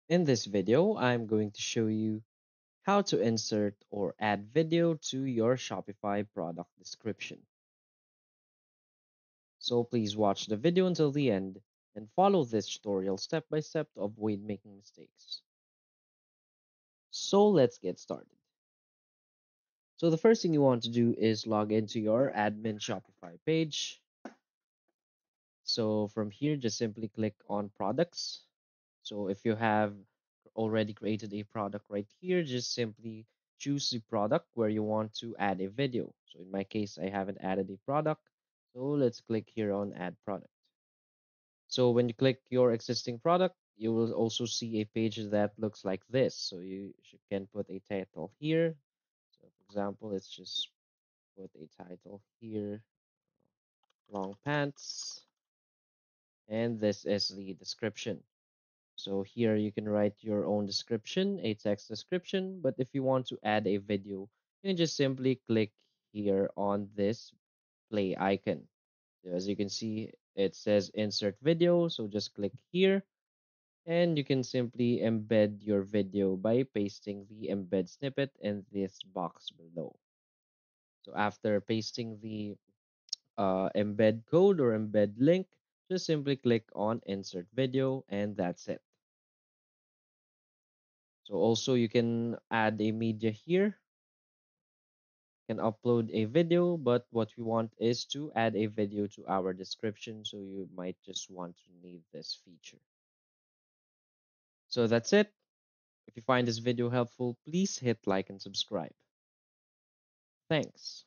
In this video, I'm going to show you how to insert or add video to your Shopify product description. So please watch the video until the end and follow this tutorial step by step to avoid making mistakes. So let's get started. So the first thing you want to do is log into your admin Shopify page. So from here, just simply click on products. So if you have already created a product right here, just simply choose the product where you want to add a video. So in my case, I haven't added a product. So let's click here on add product. So when you click your existing product, you will also see a page that looks like this. So can put a title here. So for example, let's just put a title here, long pants, and this is the description. So here you can write your own description, a text description, but if you want to add a video, you can just simply click here on this play icon. So as you can see, it says insert video, so just click here and you can simply embed your video by pasting the embed snippet in this box below. So after pasting the embed code or embed link, just simply click on insert video and that's it. So also you can add a media here, can upload a video, but what we want is to add a video to our description. So you might just want to need this feature. So that's it. If you find this video helpful, please hit like and subscribe. Thanks.